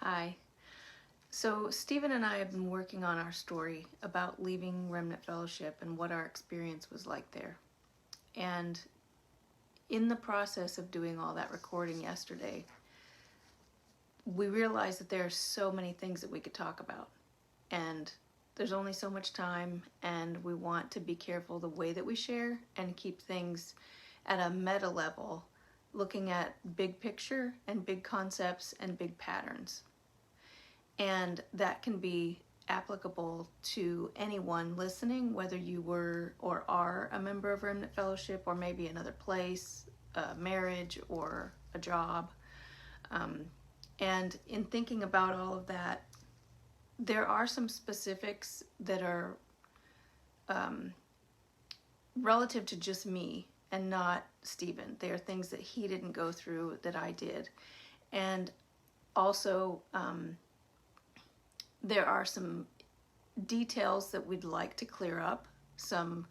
Hi. So Stephen and I have been working on our story about leaving Remnant Fellowship and what our experience was like there. And in the process of doing all that recording yesterday, we realized that there are so many things that we could talk about. And there's only so much time, and we want to be careful the way that we share and keep things at a meta level, looking at big picture and big concepts and big patterns. And that can be applicable to anyone listening, whether you were or are a member of Remnant Fellowship, or maybe another place, a marriage, or a job. And in thinking about all of that, there are some specifics that are relative to just me and not Stephen. They are things that he didn't go through that I did. And also, there are some details that we'd like to clear up, some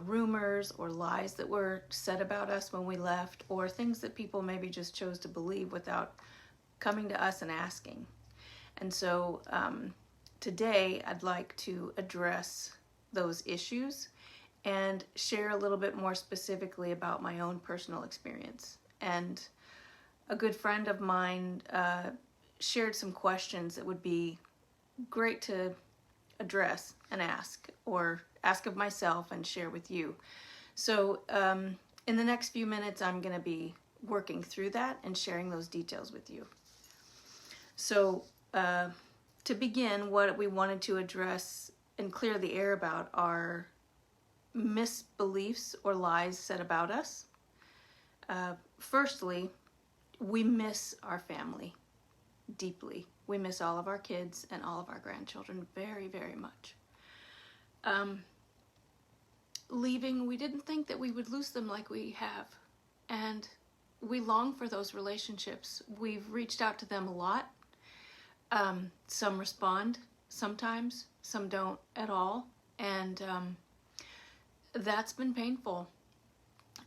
rumors or lies that were said about us when we left, or things that people maybe just chose to believe without coming to us and asking. And so today I'd like to address those issues and share a little bit more specifically about my own personal experience. And a good friend of mine shared some questions that would be great to address and ask, or ask of myself and share with you. So in the next few minutes, I'm going to be working through that and sharing those details with you. So to begin, what we wanted to address and clear the air about are misbeliefs or lies said about us. Firstly, we miss our family deeply. We miss all of our kids and all of our grandchildren very, very much. Leaving, we didn't think that we would lose them like we have. And we long for those relationships. We've reached out to them a lot. Some respond sometimes, some don't at all. And that's been painful.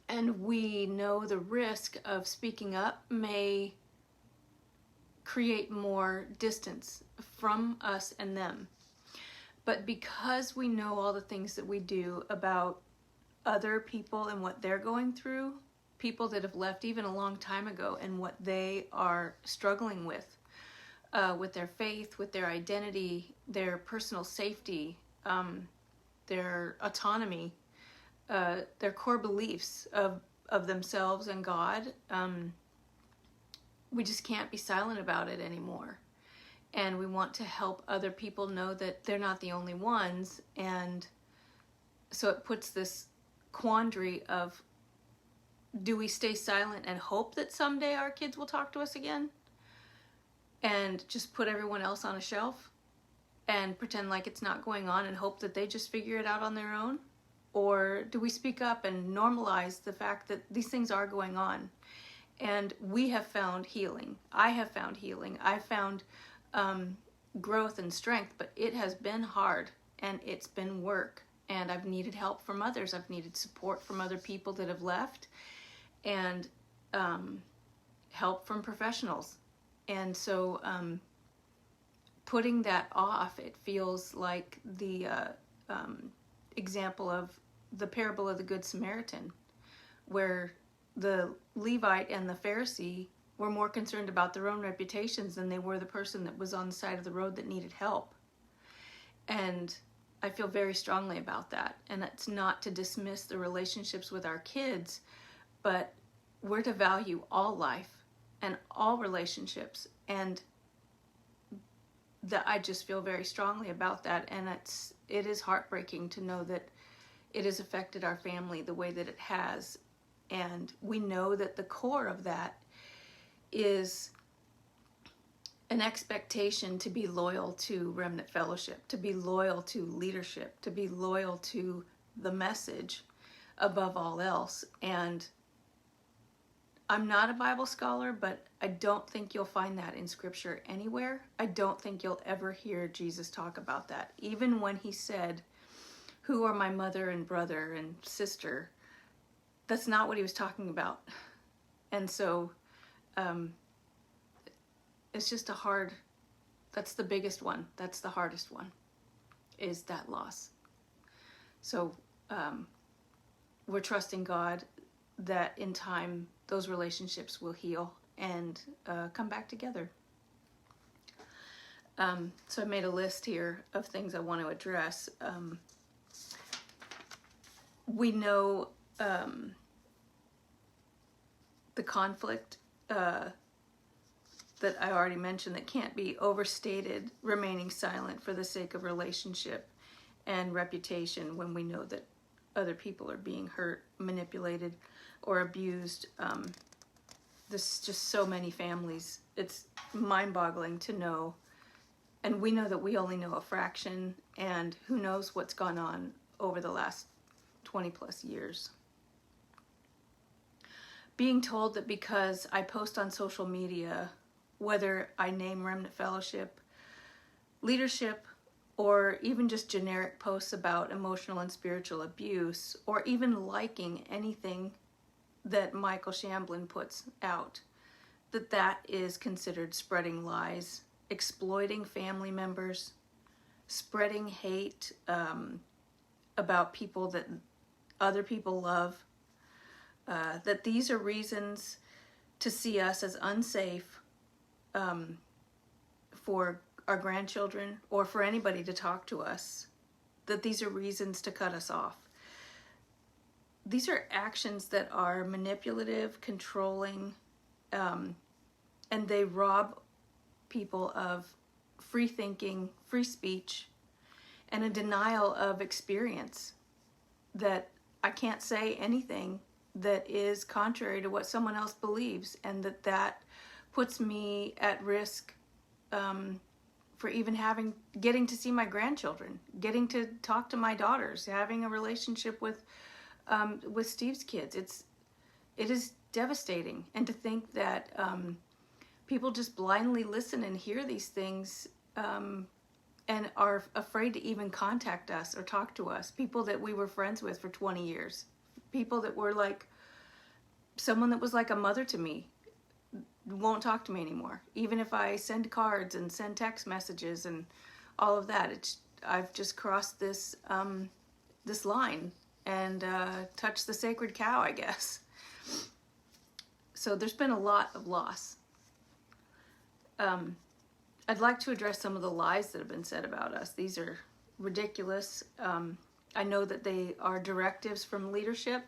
And we know the risk of speaking up may create more distance from us and them. But because we know all the things that we do about other people and what they're going through, people that have left even a long time ago, and what they are struggling with their faith, with their identity, their personal safety, their autonomy, their core beliefs of themselves and God, we just can't be silent about it anymore. And we want to help other people know that they're not the only ones. And so it puts this quandary of, do we stay silent and hope that someday our kids will talk to us again and just put everyone else on a shelf and pretend like it's not going on and hope that they just figure it out on their own? Or do we speak up and normalize the fact that these things are going on? And we have found healing. I have found healing. I found growth and strength, but it has been hard and it's been work. And I've needed help from others. I've needed support from other people that have left, and help from professionals. And so putting that off, it feels like the example of the parable of the Good Samaritan, where the Levite and the Pharisee were more concerned about their own reputations than they were the person that was on the side of the road that needed help. And I feel very strongly about that. And it's not to dismiss the relationships with our kids, but we're to value all life and all relationships. And that I just feel very strongly about that. And it is heartbreaking to know that it has affected our family the way that it has. And we know that the core of that is an expectation to be loyal to Remnant Fellowship, to be loyal to leadership, to be loyal to the message above all else. And I'm not a Bible scholar, but I don't think you'll find that in Scripture anywhere. I don't think you'll ever hear Jesus talk about that. Even when he said, "Who are my mother and brother and sister?" That's not what he was talking about. And so it's just a hard, that's the biggest one. That's the hardest one, is that loss. So we're trusting God that in time those relationships will heal and come back together. So I made a list here of things I want to address. We know the conflict that I already mentioned that can't be overstated, remaining silent for the sake of relationship and reputation when we know that other people are being hurt, manipulated, or abused. There's just so many families. It's mind-boggling to know. And we know that we only know a fraction, and who knows what's gone on over the last 20 plus years. Being told that because I post on social media, whether I name Remnant Fellowship, leadership, or even just generic posts about emotional and spiritual abuse, or even liking anything that Michael Shamblin puts out, that is considered spreading lies, exploiting family members, spreading hate about people that other people love, that these are reasons to see us as unsafe for our grandchildren or for anybody to talk to us, that these are reasons to cut us off. These are actions that are manipulative, controlling, and they rob people of free thinking, free speech, and a denial of experience, that I can't say anything that is contrary to what someone else believes, and that puts me at risk for even getting to see my grandchildren, getting to talk to my daughters, having a relationship with Steve's kids. It is devastating. And to think that people just blindly listen and hear these things and are afraid to even contact us or talk to us. People that we were friends with for 20 years. People that were like, someone that was like a mother to me won't talk to me anymore. Even if I send cards and send text messages and all of that, I've just crossed this this line and touched the sacred cow, I guess. So there's been a lot of loss. I'd like to address some of the lies that have been said about us. These are ridiculous. I know that they are directives from leadership,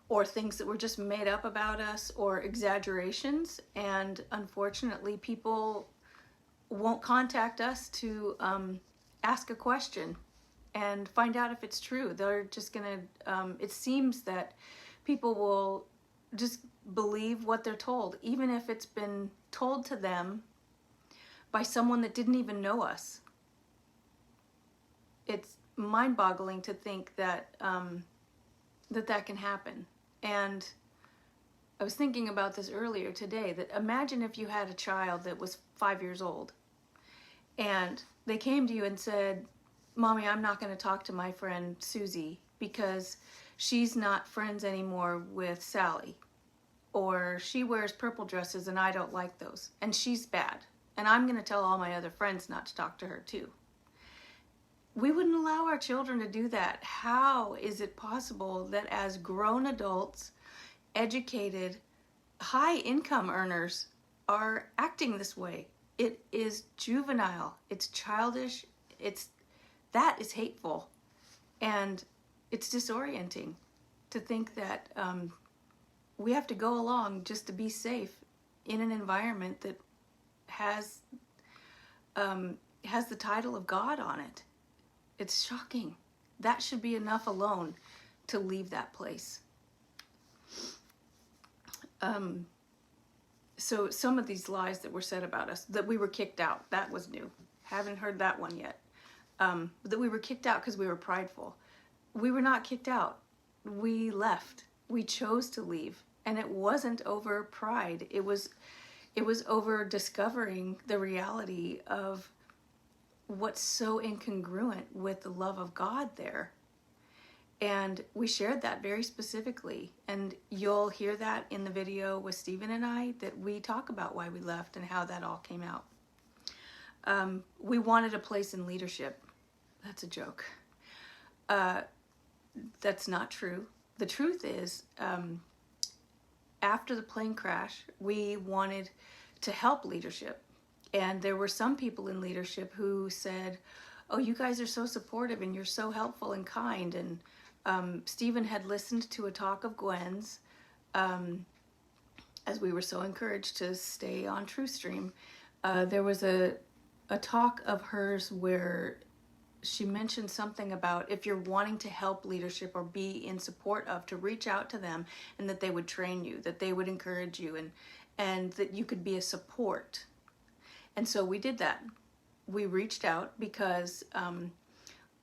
or things that were just made up about us, or exaggerations. And unfortunately, people won't contact us to ask a question and find out if it's true. They're just gonna, it seems that people will just believe what they're told, even if it's been told to them by someone that didn't even know us. It's mind-boggling to think that that can happen. And I was thinking about this earlier today, that imagine if you had a child that was 5 years old and they came to you and said, "Mommy, I'm not going to talk to my friend Susie because she's not friends anymore with Sally, or she wears purple dresses and I don't like those, and she's bad, and I'm going to tell all my other friends not to talk to her too." We wouldn't allow our children to do that. How is it possible that as grown adults, educated, high income earners are acting this way? It is juvenile. It's childish. That is hateful. And it's disorienting to think that we have to go along just to be safe in an environment that has the title of God on it. It's shocking. That should be enough alone to leave that place. So some of these lies that were said about us, that we were kicked out, that was new. Haven't heard that one yet. That we were kicked out because we were prideful. We were not kicked out. We left. We chose to leave. And it wasn't over pride. It was over discovering the reality of what's so incongruent with the love of God there. And we shared that very specifically. And you'll hear that in the video with Stephen and I, that we talk about why we left and how that all came out. We wanted a place in leadership. That's a joke. That's not true. The truth is, after the plane crash, we wanted to help leadership. And there were some people in leadership who said, oh, you guys are so supportive and you're so helpful and kind. And Stephen had listened to a talk of Gwen's, as we were so encouraged to stay on TrueStream. There was a talk of hers where she mentioned something about if you're wanting to help leadership or be in support of, to reach out to them, and that they would train you, that they would encourage you, and that you could be a support. And so we did that. We reached out because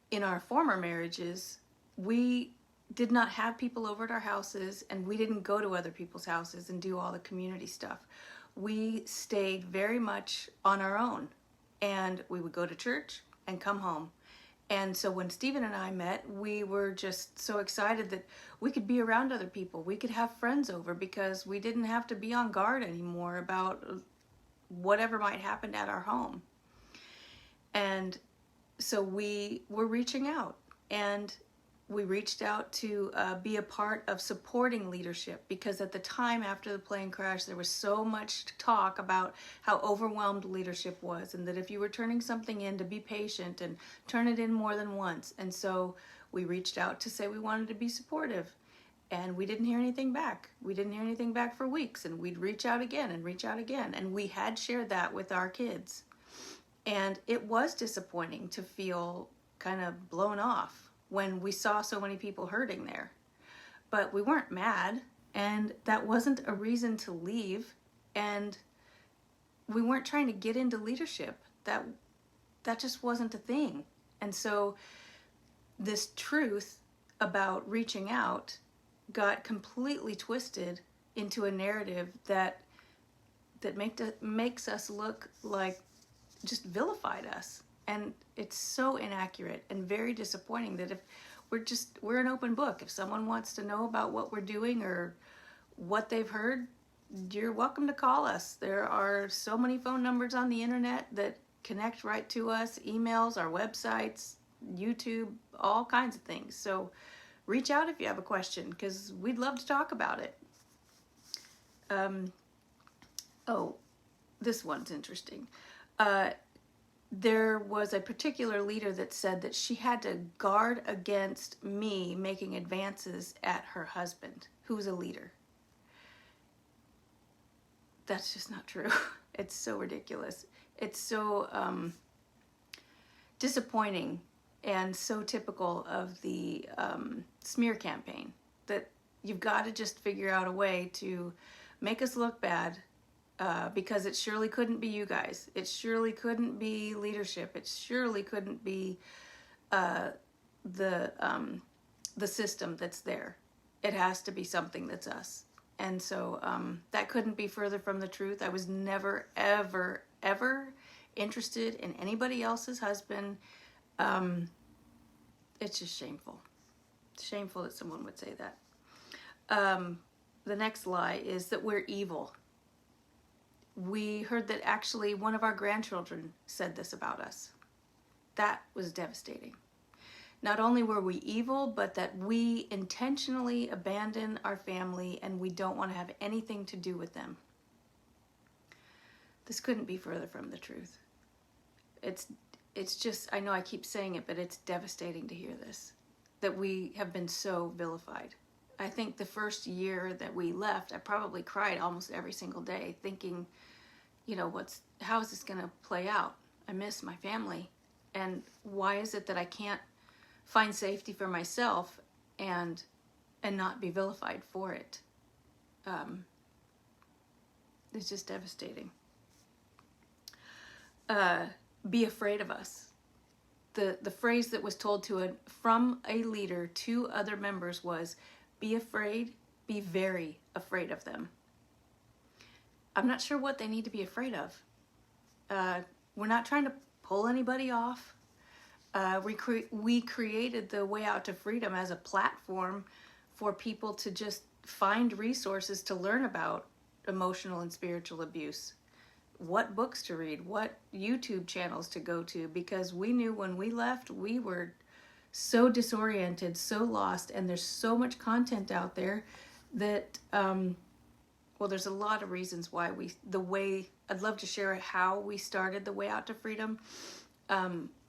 in our former marriages, we did not have people over at our houses, and we didn't go to other people's houses and do all the community stuff. We stayed very much on our own, and we would go to church and come home. And so when Stephen and I met, we were just so excited that we could be around other people. We could have friends over because we didn't have to be on guard anymore about whatever might happen at our home. And so we were reaching out, and we reached out to be a part of supporting leadership, because at the time after the plane crash, there was so much talk about how overwhelmed leadership was, and that if you were turning something in, to be patient and turn it in more than once. And so we reached out to say we wanted to be supportive, and we didn't hear anything back. We didn't hear anything back for weeks, and we'd reach out again and reach out again. And we had shared that with our kids. And it was disappointing to feel kind of blown off when we saw so many people hurting there. But we weren't mad, and that wasn't a reason to leave, and we weren't trying to get into leadership. That just wasn't a thing. And so this truth about reaching out got completely twisted into a narrative that makes us look like, just vilified us. And it's so inaccurate and very disappointing that if we're an open book. If someone wants to know about what we're doing or what they've heard, you're welcome to call us. There are so many phone numbers on the internet that connect right to us, emails, our websites, YouTube, all kinds of things. So reach out if you have a question, because we'd love to talk about it. Oh, this one's interesting. There was a particular leader that said that she had to guard against me making advances at her husband, who was a leader. That's just not true. It's so ridiculous. It's so disappointing and so typical of the smear campaign, that you've got to just figure out a way to make us look bad. Because it surely couldn't be you guys. It surely couldn't be leadership. It surely couldn't be the system that's there. It has to be something that's us. And so that couldn't be further from the truth. I was never, ever, ever interested in anybody else's husband. It's just shameful. It's shameful that someone would say that. The next lie is that we're evil. We heard that actually one of our grandchildren said this about us. That was devastating. Not only were we evil, but that we intentionally abandon our family and we don't want to have anything to do with them. This couldn't be further from the truth. It's just, I know I keep saying it, but it's devastating to hear this, that we have been so vilified. I think the first year that we left, I probably cried almost every single day thinking, how is this going to play out? I miss my family. And why is it that I can't find safety for myself and not be vilified for it? It's just devastating. Be afraid of us. The phrase that was told from a leader to other members was, be afraid, be very afraid of them. I'm not sure what they need to be afraid of. We're not trying to pull anybody off. we created the Way Out to Freedom as a platform for people to just find resources to learn about emotional and spiritual abuse, what books to read, what YouTube channels to go to, because we knew when we left, we were so disoriented, so lost, and there's so much content out there that, well, there's a lot of reasons why I'd love to share how we started the Way Out to Freedom,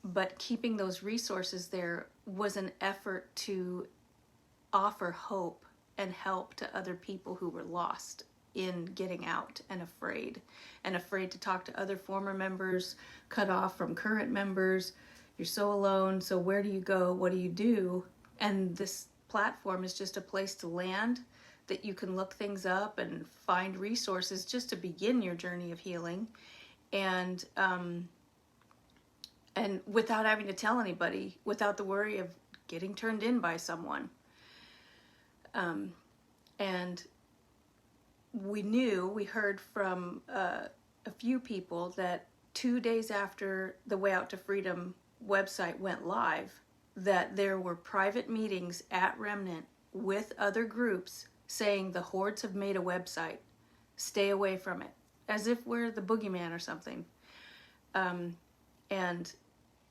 but keeping those resources there was an effort to offer hope and help to other people who were lost in getting out and afraid to talk to other former members, cut off from current members. You're so alone, so where do you go? What do you do? And this platform is just a place to land, that you can look things up and find resources just to begin your journey of healing, and without having to tell anybody, without the worry of getting turned in by someone. And we heard from a few people that 2 days after the Way Out to Freedom website went live, that there were private meetings at Remnant with other groups saying the Hordes have made a website, stay away from it, as if we're the boogeyman or something. And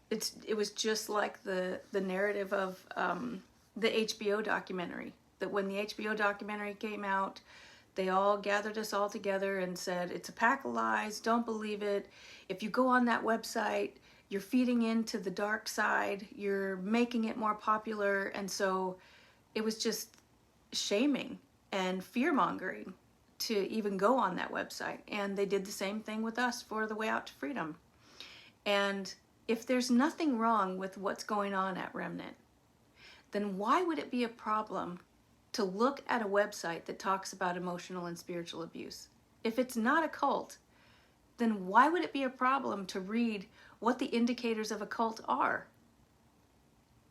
it was just like the narrative of the HBO documentary, that when the HBO documentary came out, they all gathered us all together and said, it's a pack of lies, don't believe it. If you go on that website, you're feeding into the dark side, you're making it more popular. And so it was just shaming and fear-mongering to even go on that website. And they did the same thing with us for the Way Out to Freedom. And if there's nothing wrong with what's going on at Remnant, then why would it be a problem to look at a website that talks about emotional and spiritual abuse? If it's not a cult, then why would it be a problem to read what the indicators of a cult are?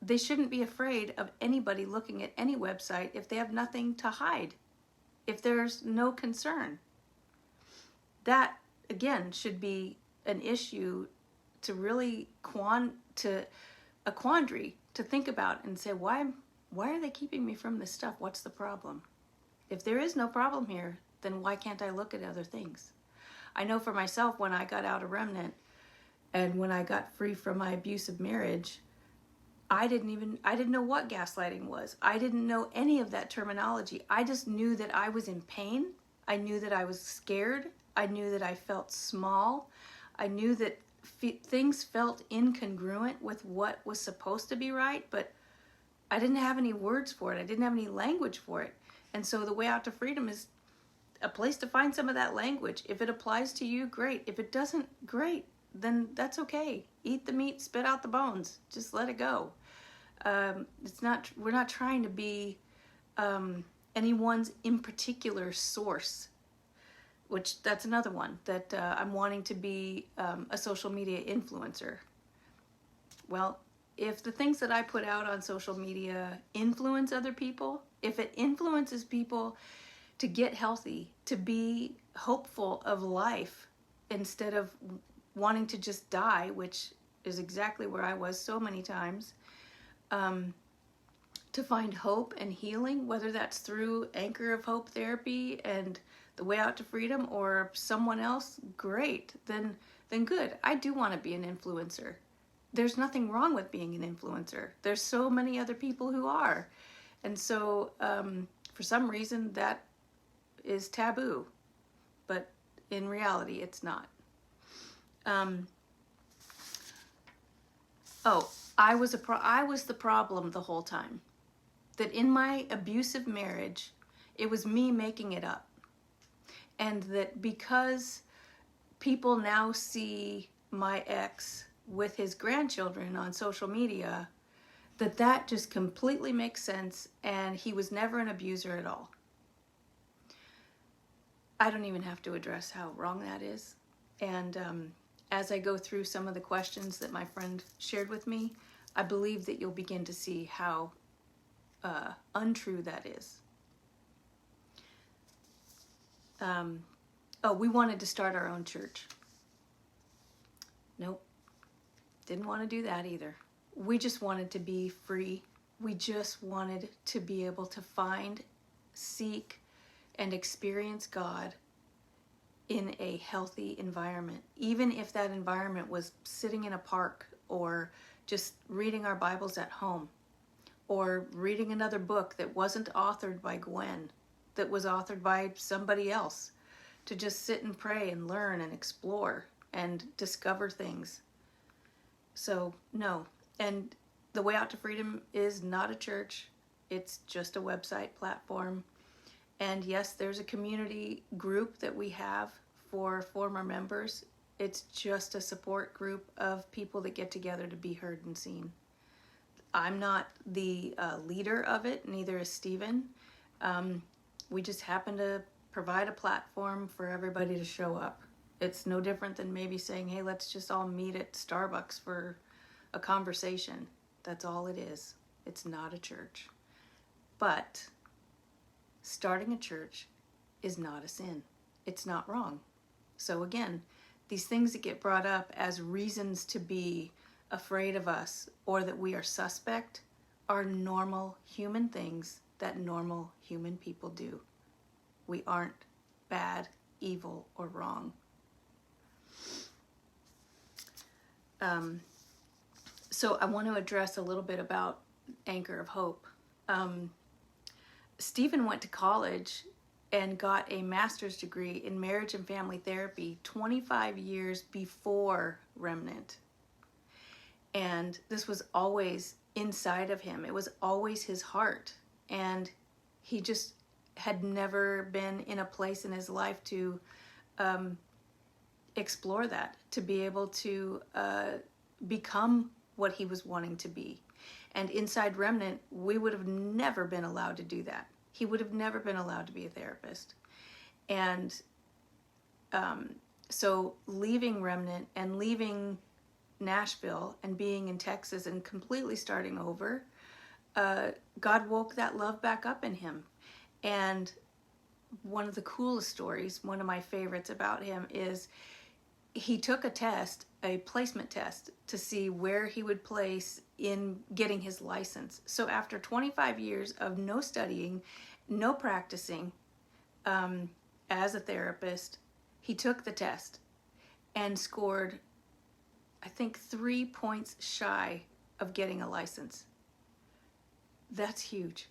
They shouldn't be afraid of anybody looking at any website if they have nothing to hide, if there's no concern. That, again, should be an issue to really a quandary to think about and say, why are they keeping me from this stuff? What's the problem? If there is no problem here, then why can't I look at other things? I know for myself, when I got out of Remnant and when I got free from my abusive marriage, I didn't know what gaslighting was. I didn't know any of that terminology. I just knew that I was in pain. I knew that I was scared. I knew that I felt small. I knew that things felt incongruent with what was supposed to be right, but I didn't have any words for it. I didn't have any language for it. And so the Way Out to Freedom is a place to find some of that language. If it applies to you, great. If it doesn't, great. Then that's okay. Eat the meat, spit out the bones. Just let it go. We're not trying to be anyone's in particular source, which that's another one, that I'm wanting to be a social media influencer. Well, if the things that I put out on social media influence other people, if it influences people to get healthy, to be hopeful of life instead of wanting to just die, which is exactly where I was so many times, to find hope and healing, whether that's through Anchor of Hope therapy and the Way Out to Freedom or someone else, great, then good. I do want to be an influencer. There's nothing wrong with being an influencer. There's so many other people who are. And so for some reason that is taboo, but in reality it's not. I was the problem the whole time. That in my abusive marriage, it was me making it up. And that because people now see my ex with his grandchildren on social media, that just completely makes sense, and he was never an abuser at all. I don't even have to address how wrong that is. And as I go through some of the questions that my friend shared with me, I believe that you'll begin to see how untrue that is. We wanted to start our own church. Nope. Didn't want to do that either. we just wanted to be free. We just wanted to be able to find, seek, and experience God in a healthy environment. Even if that environment was sitting in a park, or just reading our Bibles at home, or reading another book that wasn't authored by Gwen, that was authored by somebody else, to just sit and pray and learn and explore and discover things. So, no. And the Way Out to Freedom is not a church. It's just a website platform. And yes, there's a community group that we have for former members. It's just a support group of people that get together to be heard and seen. I'm not the leader of it, neither is Stephen. We just happen to provide a platform for everybody to show up. It's no different than maybe saying, hey, let's just all meet at Starbucks for a conversation. That's all it is. It's not a church. But starting a church is not a sin. It's not wrong. So again, these things that get brought up as reasons to be afraid of us or that we are suspect are normal human things that normal human people do. We aren't bad, evil, or wrong. So I want to address a little bit about Anchor of Hope. Stephen went to college and got a master's degree in marriage and family therapy 25 years before Remnant. And this was always inside of him. It was always his heart. And he just had never been in a place in his life to explore that, to be able to become what he was wanting to be. And inside Remnant, we would have never been allowed to do that. He would have never been allowed to be a therapist. And so leaving Remnant and leaving Nashville and being in Texas and completely starting over, God woke that love back up in him. And one of the coolest stories, one of my favorites about him, is he took a test, a placement test, to see where he would place in getting his license. So after 25 years of no studying, no practicing as a therapist, he took the test and scored, I think, 3 points shy of getting a license. That's huge.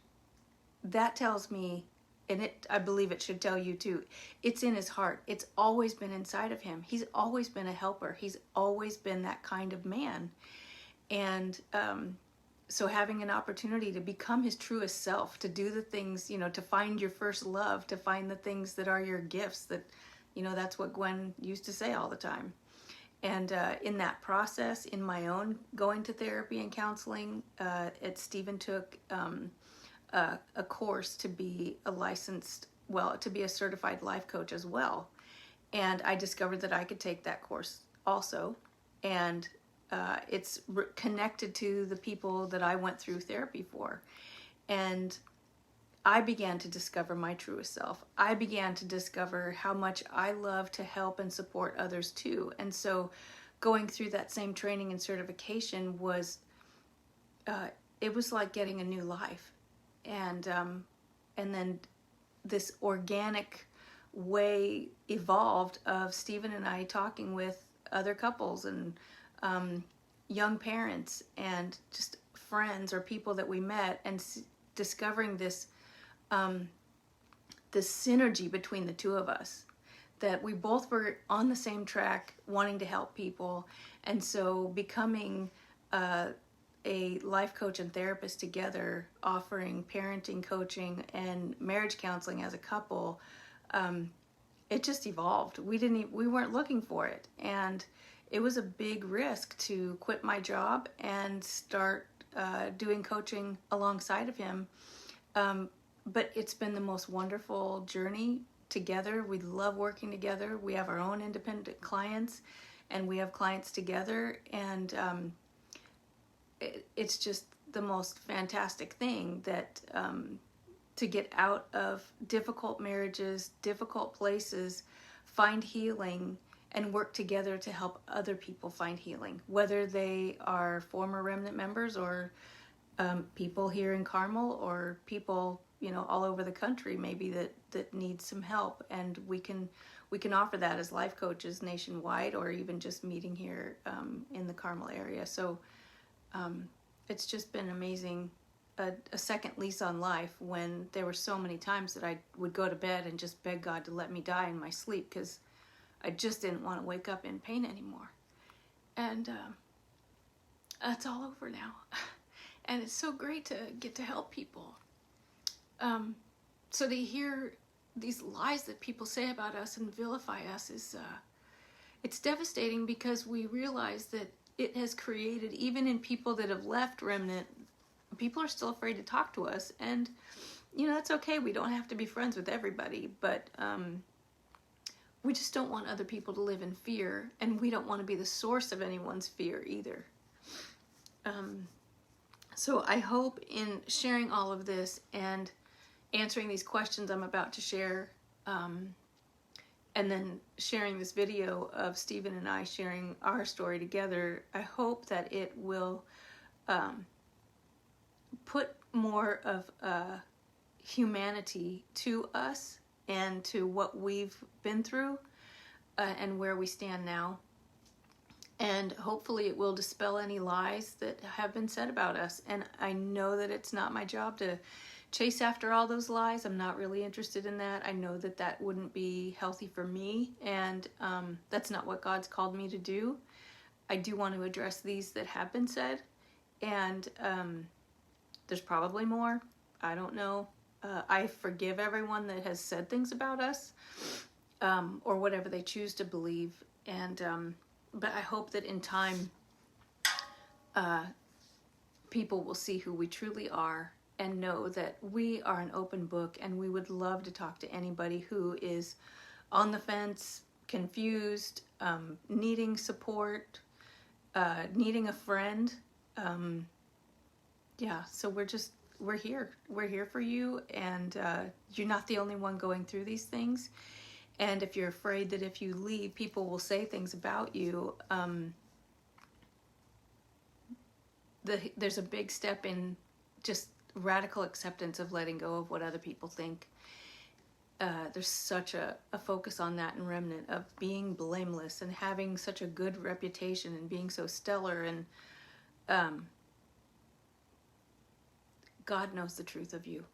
That tells me, and I believe it should tell you too, it's in his heart. It's always been inside of him. He's always been a helper. He's always been that kind of man. And so having an opportunity to become his truest self, to do the things, to find your first love, to find the things that are your gifts, that, that's what Gwen used to say all the time. And in that process, in my own going to therapy and counseling, Stephen took a course to be to be a certified life coach as well. And I discovered that I could take that course also. And it's connected to the people that I went through therapy for. And I began to discover my truest self. I began to discover how much I love to help and support others too. And so going through that same training and certification was, it was like getting a new life. And then this organic way evolved of Stephen and I talking with other couples and young parents and just friends or people that we met, and discovering this synergy between the two of us, that we both were on the same track wanting to help people. And so becoming a life coach and therapist together, offering parenting coaching and marriage counseling as a couple, it just evolved. We weren't looking for it. And it was a big risk to quit my job and start doing coaching alongside of him. But it's been the most wonderful journey together. We love working together. We have our own independent clients, and we have clients together. And it's just the most fantastic thing that to get out of difficult marriages, difficult places, find healing, and work together to help other people find healing, whether they are former Remnant members or people here in Carmel or people, all over the country maybe that need some help. And we can offer that as life coaches nationwide, or even just meeting here in the Carmel area. So it's just been amazing. A second lease on life, when there were so many times that I would go to bed and just beg God to let me die in my sleep because I just didn't want to wake up in pain anymore. And it's all over now. And it's so great to get to help people. So to hear these lies that people say about us and vilify us it's devastating, because we realize that it has created, even in people that have left Remnant, people are still afraid to talk to us. And that's okay. We don't have to be friends with everybody, but we just don't want other people to live in fear, and we don't want to be the source of anyone's fear either. So I hope in sharing all of this and answering these questions I'm about to share, and then sharing this video of Stephen and I sharing our story together, I hope that it will put more of humanity to us and to what we've been through and where we stand now. And hopefully it will dispel any lies that have been said about us. And I know that it's not my job to chase after all those lies. I'm not really interested in that. I know that that wouldn't be healthy for me, and that's not what God's called me to do. I do want to address these that have been said, and there's probably more. I don't know. I forgive everyone that has said things about us, or whatever they choose to believe. And but I hope that in time, people will see who we truly are and know that we are an open book, and we would love to talk to anybody who is on the fence, confused, needing support, needing a friend. So we're here. We're here for you, and you're not the only one going through these things. And if you're afraid that if you leave, people will say things about you, there's a big step in just radical acceptance of letting go of what other people think. There's such a focus on that in Remnant, of being blameless and having such a good reputation and being so stellar. And God knows the truth of you,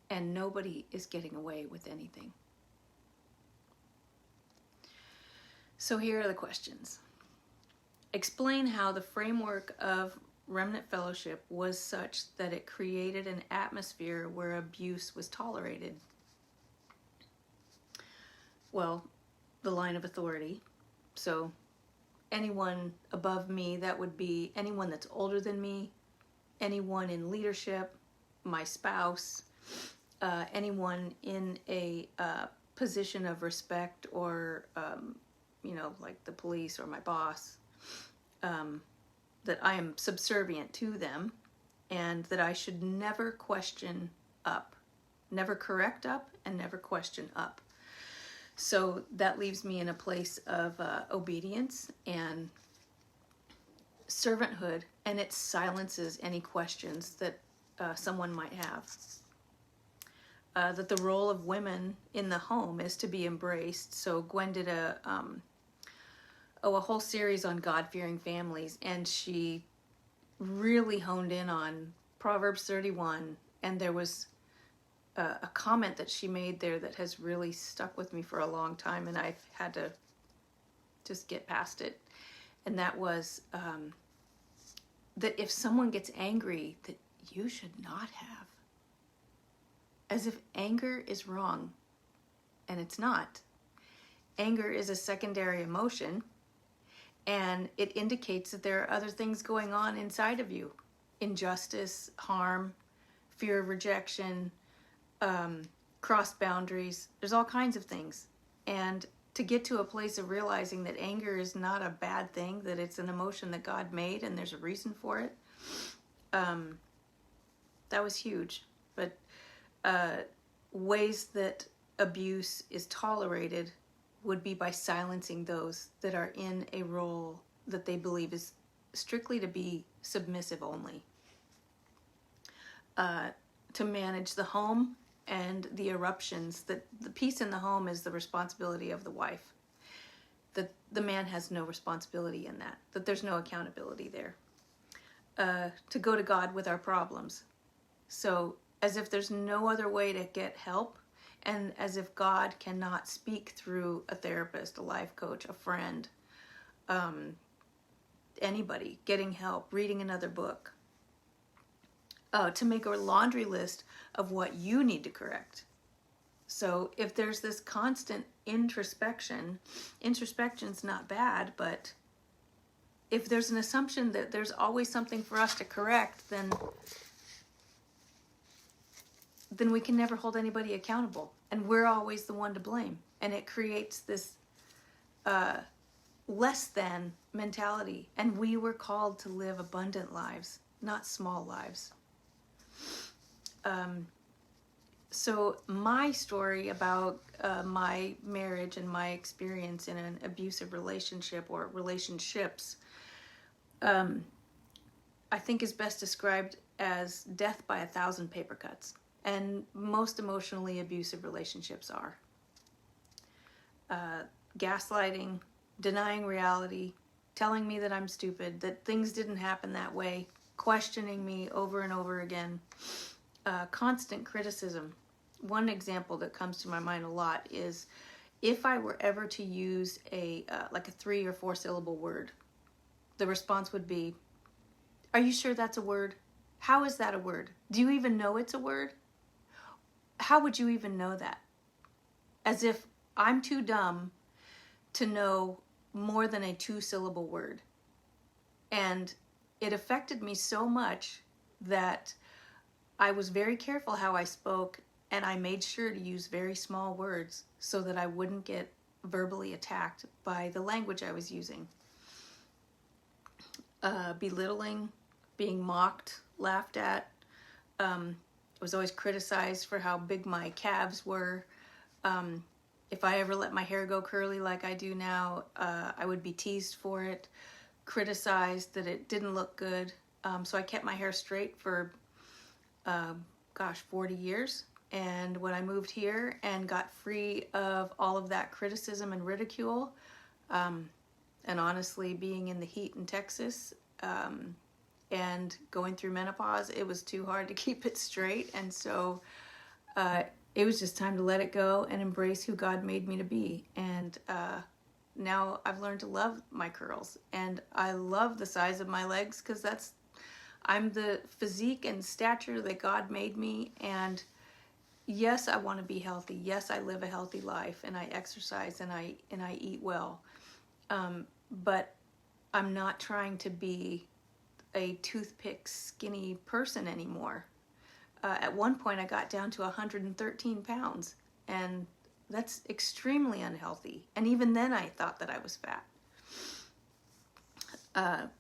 and nobody is getting away with anything. So here are the questions. Explain how the framework of Remnant Fellowship was such that it created an atmosphere where abuse was tolerated. Well, the line of authority. So anyone above me, that would be anyone that's older than me, anyone in leadership, my spouse, anyone in a position of respect, or like the police or my boss, that I am subservient to them, and that I should never question up, never correct up, and never question up. So that leaves me in a place of obedience and servanthood, and it silences any questions that someone might have. That the role of women in the home is to be embraced. So Gwen did a whole series on God-fearing families, and she really honed in on Proverbs 31, and there was a comment that she made there that has really stuck with me for a long time, and I've had to just get past it. And that was that if someone gets angry, that you should not have. As if anger is wrong, and it's not. Anger is a secondary emotion, and it indicates that there are other things going on inside of you. Injustice, harm, fear of rejection, crossed boundaries. There's all kinds of things. And to get to a place of realizing that anger is not a bad thing, that it's an emotion that God made and there's a reason for it, that was huge. But ways that abuse is tolerated would be by silencing those that are in a role that they believe is strictly to be submissive only. To manage the home and the eruptions, that the peace in the home is the responsibility of the wife. That the man has no responsibility in that. That there's no accountability there. To go to God with our problems. So as if there's no other way to get help, and as if God cannot speak through a therapist, a life coach, a friend, anybody, getting help, reading another book. To make a laundry list of what you need to correct. So if there's this constant introspection's not bad, but if there's an assumption that there's always something for us to correct, then we can never hold anybody accountable. And we're always the one to blame. And it creates this less than mentality. And we were called to live abundant lives, not small lives. So my story about my marriage and my experience in an abusive relationship or relationships, I think is best described as death by 1,000 paper cuts. And most emotionally abusive relationships are. Gaslighting, denying reality, telling me that I'm stupid, that things didn't happen that way, questioning me over and over again. Constant criticism. One example that comes to my mind a lot is if I were ever to use like a 3 or 4 syllable word, the response would be, "Are you sure that's a word? How is that a word? Do you even know it's a word? How would you even know that?" As if I'm too dumb to know more than a 2-syllable word. And it affected me so much that I was very careful how I spoke, and I made sure to use very small words so that I wouldn't get verbally attacked by the language I was using. Belittling, being mocked, laughed at. I was always criticized for how big my calves were. If I ever let my hair go curly like I do now, I would be teased for it, criticized that it didn't look good. So I kept my hair straight for 40 years. And when I moved here and got free of all of that criticism and ridicule, and honestly being in the heat in Texas, and going through menopause, it was too hard to keep it straight. And so it was just time to let it go and embrace who God made me to be. And now I've learned to love my curls, and I love the size of my legs because I'm the physique and stature that God made me. And yes, I want to be healthy. Yes, I live a healthy life, and I exercise, and I eat well. But I'm not trying to be a toothpick skinny person anymore. At one point I got down to 113 pounds, and that's extremely unhealthy. And even then I thought that I was fat.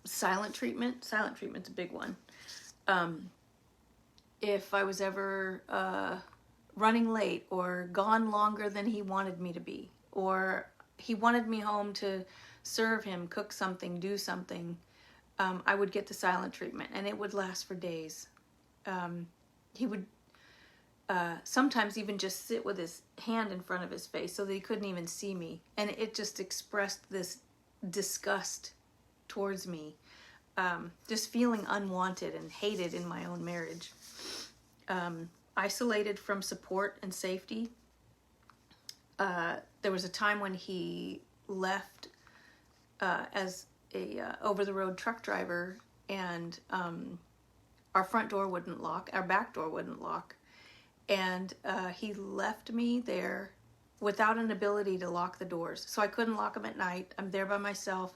Silent treatment's a big one. If I was ever running late or gone longer than he wanted me to be, or he wanted me home to serve him, cook something, do something, I would get the silent treatment, and it would last for days. He would sometimes even just sit with his hand in front of his face so that he couldn't even see me, and it just expressed this disgust towards me, just feeling unwanted and hated in my own marriage. Isolated from support and safety. There was a time when he left as a over-the-road truck driver, and our front door wouldn't lock, our back door wouldn't lock, and he left me there without an ability to lock the doors. So I couldn't lock them at night. I'm there by myself.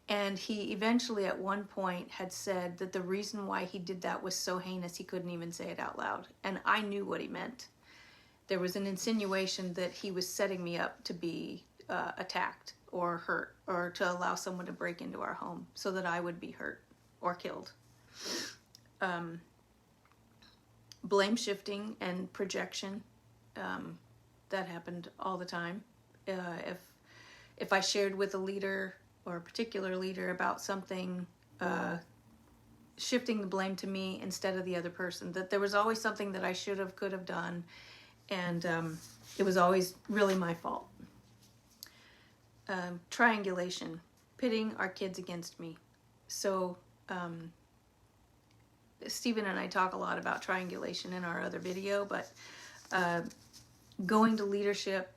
And he eventually at one point had said that the reason why he did that was so heinous he couldn't even say it out loud. And I knew what he meant. There was an insinuation that he was setting me up to be attacked or hurt, or to allow someone to break into our home so that I would be hurt or killed. Blame shifting and projection, that happened all the time. If if I shared with a leader or a particular leader about something, shifting the blame to me instead of the other person. That there was always something that I should have, could have done, and it was always really my fault. Triangulation, pitting our kids against me. So Stephen and I talk a lot about triangulation in our other video, but going to leadership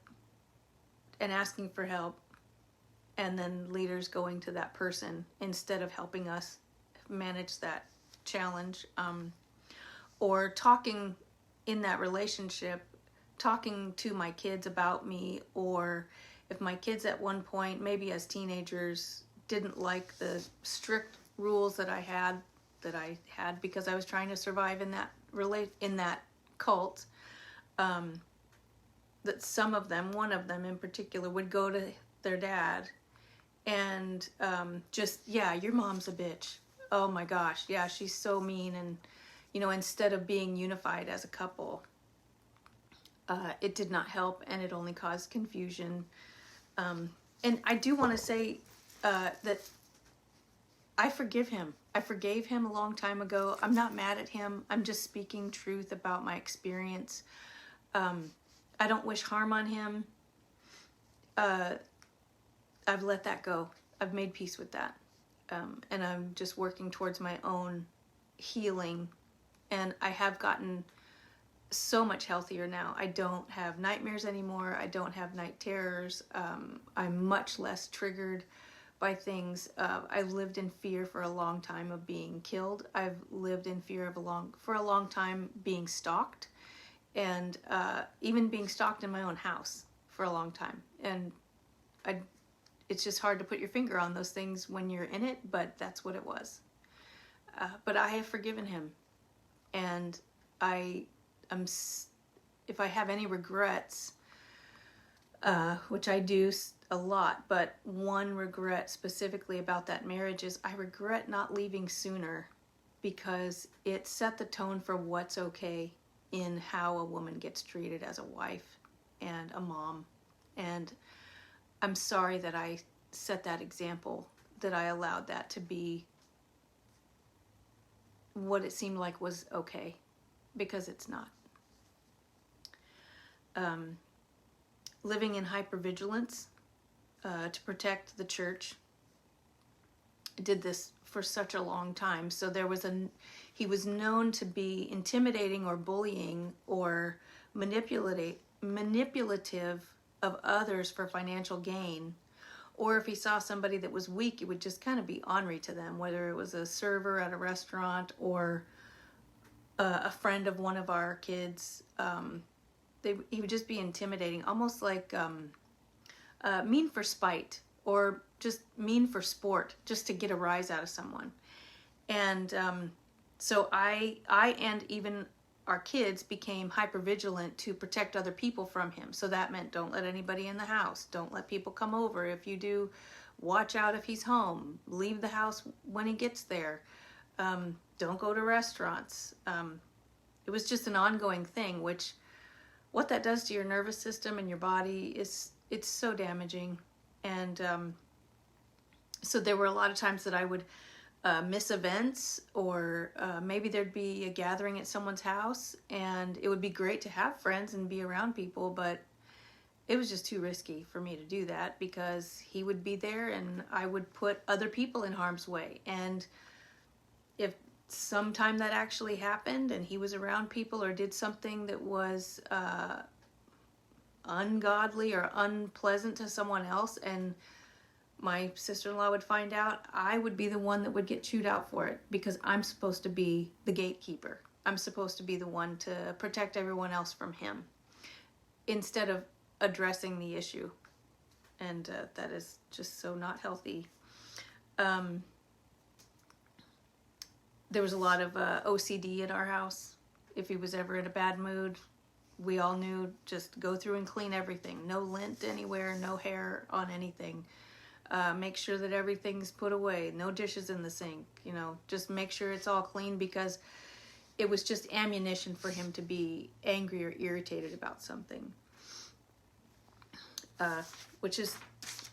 and asking for help, and then leaders going to that person instead of helping us manage that challenge, or talking in that relationship, talking to my kids about me, or if my kids at one point, maybe as teenagers, didn't like the strict rules that I had because I was trying to survive in that cult, that some of them, one of them in particular, would go to their dad and yeah, your mom's a bitch. Oh my gosh, yeah, she's so mean. And, instead of being unified as a couple, it did not help, and it only caused confusion. And I do want to say that I forgive him. I forgave him a long time ago. I'm not mad at him. I'm just speaking truth about my experience. I don't wish harm on him. I've let that go. I've made peace with that. And I'm just working towards my own healing. And I have gotten so much healthier now. I don't have nightmares anymore. I don't have night terrors. I'm much less triggered by things. I've lived in fear for a long time of being killed. I've lived in fear for a long time being stalked, and even being stalked in my own house for a long time. And it's just hard to put your finger on those things when you're in it, but that's what it was. But I have forgiven him, and if I have any regrets, which I do a lot, but one regret specifically about that marriage is I regret not leaving sooner, because it set the tone for what's okay in how a woman gets treated as a wife and a mom. And I'm sorry that I set that example, that I allowed that to be what it seemed like was okay, because it's not. Living in hypervigilance to protect the church. I did this for such a long time. So he was known to be intimidating or bullying or manipulative of others for financial gain. Or if he saw somebody that was weak, it would just kind of be ornery to them, whether it was a server at a restaurant or a friend of one of our kids. He would just be intimidating, almost like mean for spite, or just mean for sport, just to get a rise out of someone. And so I and even our kids became hypervigilant to protect other people from him. So that meant don't let anybody in the house. Don't let people come over. If you do, watch out if he's home. Leave the house when he gets there. Don't go to restaurants. It was just an ongoing thing, which what that does to your nervous system and your body it's so damaging. And so there were a lot of times that I would miss events, or maybe there'd be a gathering at someone's house, and it would be great to have friends and be around people, but it was just too risky for me to do that, because he would be there and I would put other people in harm's way. And if sometime that actually happened and he was around people or did something that was ungodly or unpleasant to someone else, and my sister-in-law would find out, I would be the one that would get chewed out for it, because I'm supposed to be the gatekeeper. I'm supposed to be the one to protect everyone else from him, instead of addressing the issue. And that is just so not healthy. There was a lot of OCD in our house. If he was ever in a bad mood, we all knew, just go through and clean everything. No lint anywhere, no hair on anything. Make sure that everything's put away. No dishes in the sink. Just make sure it's all clean, because it was just ammunition for him to be angry or irritated about something. Which is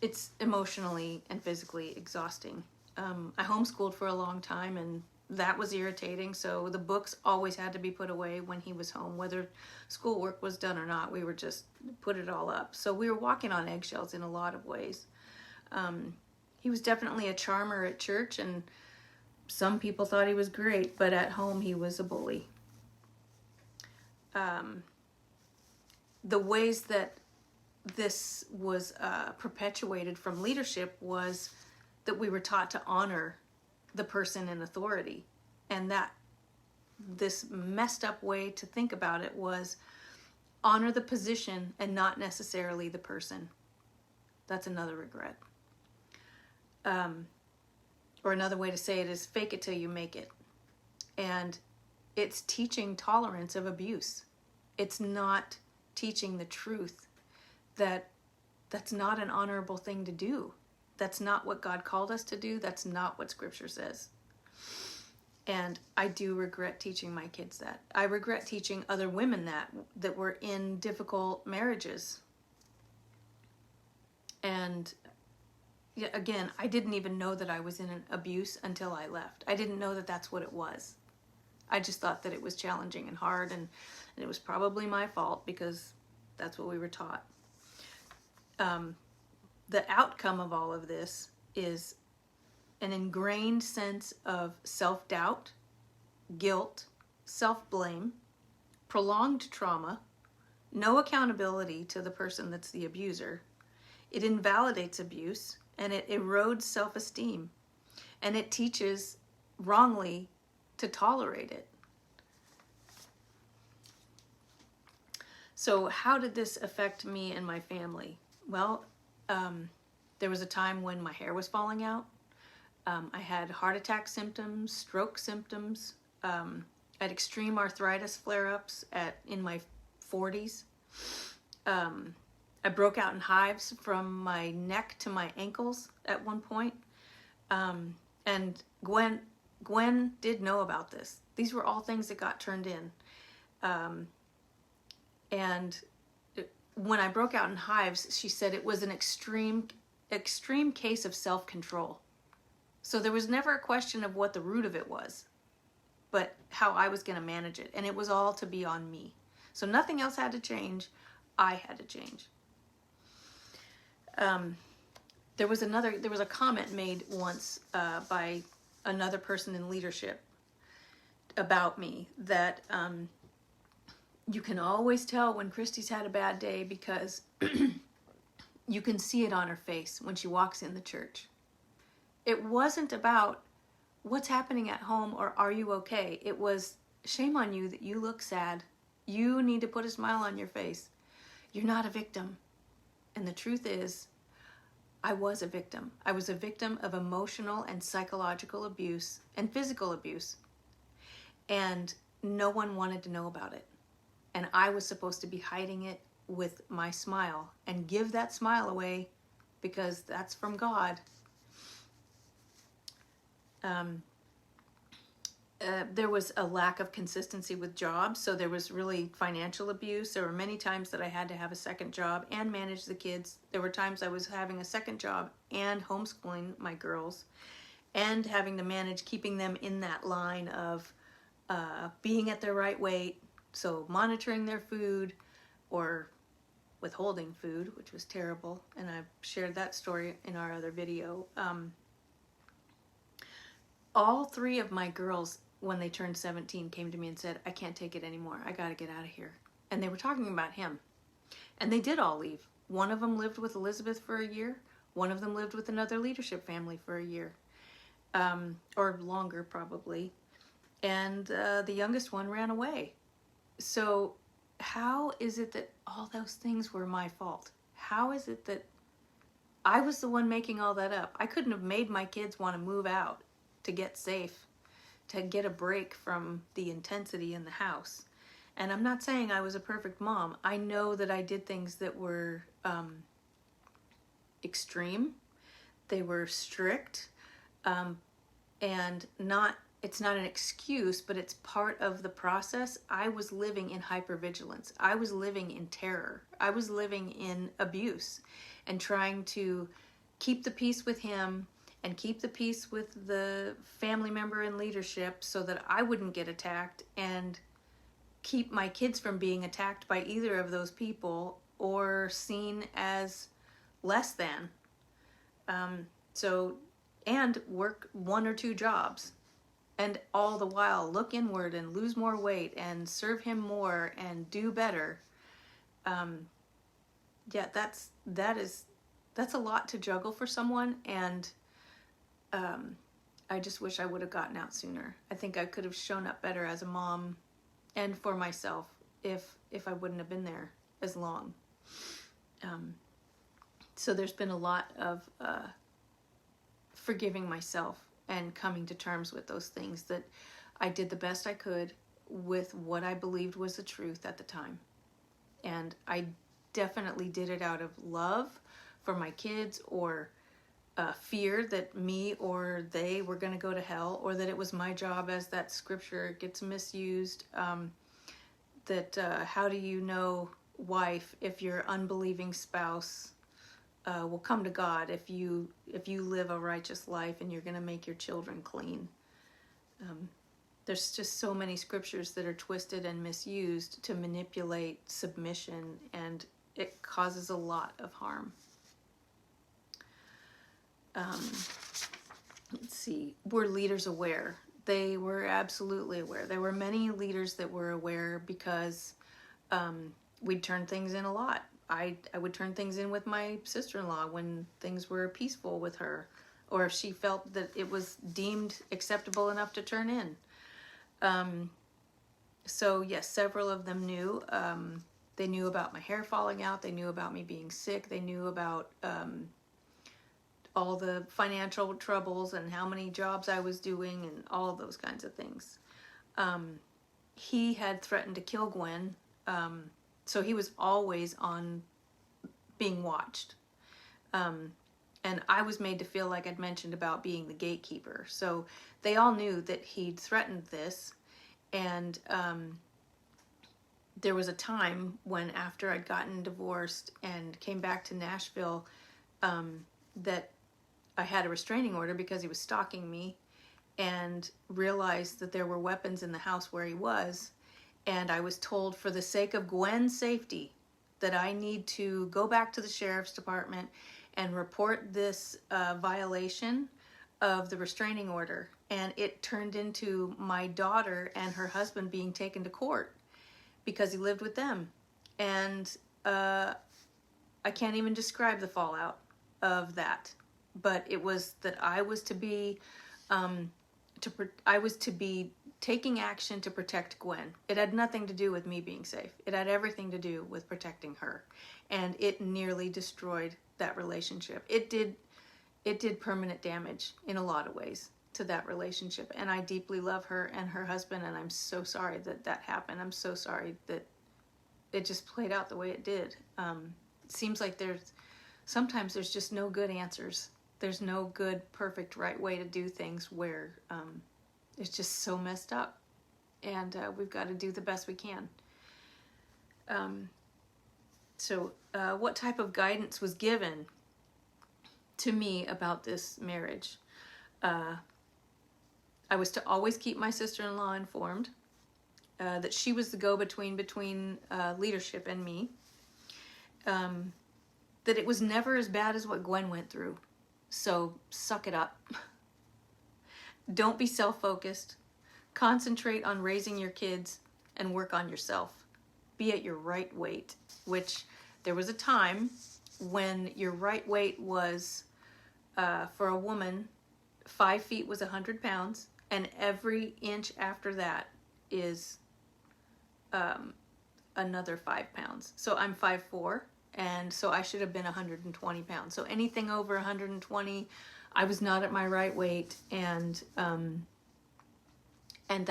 it's emotionally and physically exhausting. I homeschooled for a long time, and that was irritating. So the books always had to be put away when he was home, whether schoolwork was done or not. We were just put it all up. So we were walking on eggshells in a lot of ways. He was definitely a charmer at church, and some people thought he was great, but at home he was a bully. The ways that this was perpetuated from leadership was that we were taught to honor the person in authority, and that this messed up way to think about it was honor the position and not necessarily the person. That's another regret. Or another way to say it is fake it till you make it. And it's teaching tolerance of abuse. It's not teaching the truth that that's not an honorable thing to do. That's not what God called us to do. That's not what Scripture says. And I do regret teaching my kids that. I regret teaching other women that were in difficult marriages. And again, I didn't even know that I was in an abuse until I left. I didn't know that that's what it was. I just thought that it was challenging and hard, and it was probably my fault because that's what we were taught. The outcome of all of this is an ingrained sense of self-doubt, guilt, self-blame, prolonged trauma, no accountability to the person that's the abuser. It invalidates abuse, and it erodes self-esteem, and it teaches wrongly to tolerate it. So how did this affect me and my family? Well, there was a time when my hair was falling out. I had heart attack symptoms, stroke symptoms. I had extreme arthritis flare-ups in my 40s. I broke out in hives from my neck to my ankles at one point. And Gwen did know about this. These were all things that got turned in. And when I broke out in hives, she said it was an extreme case of self-control. So there was never a question of what the root of it was, but how I was going to manage it. And it was all to be on me. So nothing else had to change. I had to change. There was a comment made once by another person in leadership about me that you can always tell when Kristy's had a bad day because you can see it on her face when she walks in the church. It wasn't about what's happening at home or are you okay. It was shame on you that you look sad. You need to put a smile on your face. You're not a victim. And the truth is, I was a victim. I was a victim of emotional and psychological abuse and physical abuse. And no one wanted to know about it. And I was supposed to be hiding it with my smile and give that smile away because that's from God. There was a lack of consistency with jobs, so there was really financial abuse. There were many times that I had to have a second job and manage the kids. There were times I was having a second job and homeschooling my girls and having to manage keeping them in that line of being at their right weight, so monitoring their food or withholding food, which was terrible, and I've shared that story in our other video. All three of my girls, when they turned 17, came to me and said, I can't take it anymore. I got to get out of here. And they were talking about him. And they did all leave. One of them lived with Elizabeth for a year. One of them lived with another leadership family for a year. Or longer, probably. And the youngest one ran away. So how is it that all those things were my fault? How is it that I was the one making all that up? I couldn't have made my kids want to move out to get safe, to get a break from the intensity in the house. And I'm not saying I was a perfect mom. I know that I did things that were extreme. They were strict. And it's not an excuse, but it's part of the process. I was living in hypervigilance. I was living in terror. I was living in abuse and trying to keep the peace with him and keep the peace with the family member in leadership so that I wouldn't get attacked, and keep my kids from being attacked by either of those people or seen as less than. And work 1 or 2 jobs, and all the while look inward and lose more weight and serve him more and do better. Yeah, that's a lot to juggle for someone, and I just wish I would have gotten out sooner. I think I could have shown up better as a mom and for myself if I wouldn't have been there as long. So there's been a lot of forgiving myself and coming to terms with those things, that I did the best I could with what I believed was the truth at the time. And I definitely did it out of love for my kids, or fear that me or they were going to go to hell, or that it was my job, as that scripture gets misused, that how do you know, wife, if your unbelieving spouse will come to God if you live a righteous life and you're going to make your children clean. There's just so many scriptures that are twisted and misused to manipulate submission, and it causes a lot of harm. Let's see. Were leaders aware? They were absolutely aware. There were many leaders that were aware, because we'd turn things in a lot. I would turn things in with my sister-in-law when things were peaceful with her, or if she felt that it was deemed acceptable enough to turn in. So yes, several of them knew. They knew about my hair falling out. They knew about me being sick. They knew about all the financial troubles and how many jobs I was doing and all of those kinds of things. He had threatened to kill Gwen. So he was always on being watched. And I was made to feel like I'd mentioned about being the gatekeeper. So they all knew that he'd threatened this. And there was a time when, after I'd gotten divorced and came back to Nashville, that I had a restraining order because he was stalking me, and realized that there were weapons in the house where he was. And I was told, for the sake of Gwen's safety, that I need to go back to the sheriff's department and report this violation of the restraining order. And it turned into my daughter and her husband being taken to court because he lived with them. And I can't even describe the fallout of that. But it was that I was to be taking action to protect Gwen. It had nothing to do with me being safe. It had everything to do with protecting her. And it nearly destroyed that relationship. It did permanent damage in a lot of ways to that relationship. And I deeply love her and her husband, and I'm so sorry that that happened. I'm so sorry that it just played out the way it did. It seems like sometimes there's just no good answers. There's no good, perfect, right way to do things, where it's just so messed up, and we've got to do the best we can. So what type of guidance was given to me about this marriage? I was to always keep my sister-in-law informed, that she was the go-between between leadership and me, that it was never as bad as what Gwen went through. So suck it up. Don't be self-focused. Concentrate on raising your kids and work on yourself. Be at your right weight, which there was a time when your right weight was, for a woman, 5 feet was 100 pounds, and every inch after that is another 5 pounds. So I'm 5'4", and so I should have been 120 pounds. So anything over 120, I was not at my right weight, and that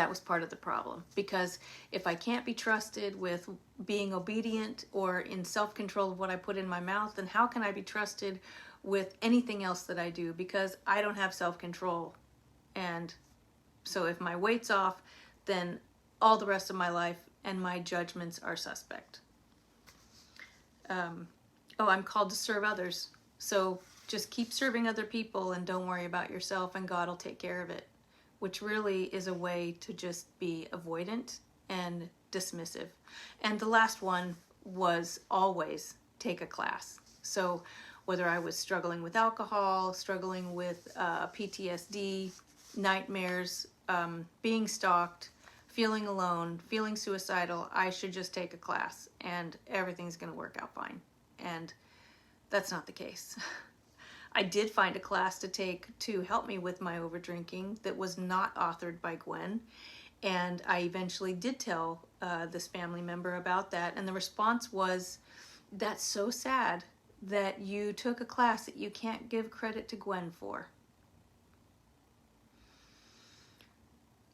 was part of the problem. Because if I can't be trusted with being obedient or in self-control of what I put in my mouth, then how can I be trusted with anything else that I do? Because I don't have self-control. And so if my weight's off, then all the rest of my life and my judgments are suspect. I'm called to serve others. So just keep serving other people and don't worry about yourself and God will take care of it, which really is a way to just be avoidant and dismissive. And the last one was always take a class. So whether I was struggling with alcohol, struggling with PTSD, nightmares, being stalked, feeling alone, feeling suicidal, I should just take a class and everything's going to work out fine. And that's not the case. I did find a class to take to help me with my overdrinking that was not authored by Gwen. And I eventually did tell this family member about that. And the response was, that's so sad that you took a class that you can't give credit to Gwen for.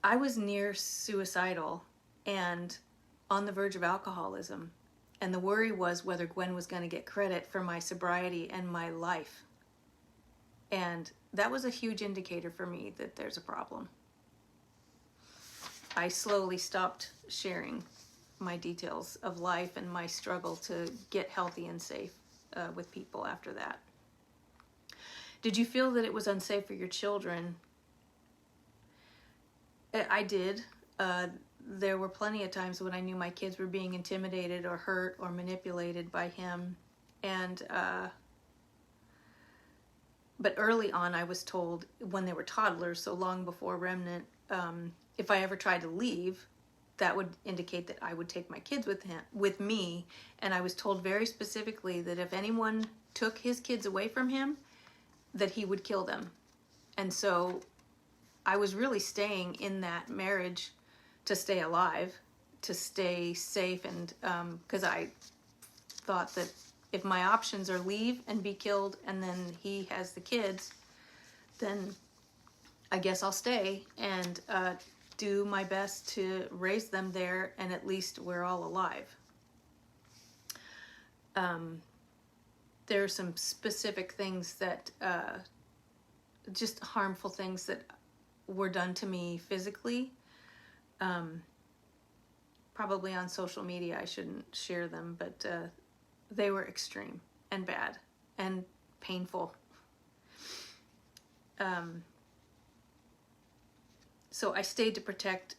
I was near suicidal and on the verge of alcoholism. And the worry was whether Gwen was going to get credit for my sobriety and my life. And that was a huge indicator for me that there's a problem. I slowly stopped sharing my details of life and my struggle to get healthy and safe with people after that. Did you feel that it was unsafe for your children? I did. There were plenty of times when I knew my kids were being intimidated or hurt or manipulated by him. And but early on I was told, when they were toddlers, so long before Remnant, if I ever tried to leave, that would indicate that I would take my kids with me. And I was told very specifically that if anyone took his kids away from him, that he would kill them. And so I was really staying in that marriage to stay alive, to stay safe, and because I thought that if my options are leave and be killed and then he has the kids, then I guess I'll stay and do my best to raise them there, and at least we're all alive. There are some specific things that, just harmful things that were done to me physically. Probably on social media I shouldn't share them, but they were extreme and bad and painful. So I stayed to protect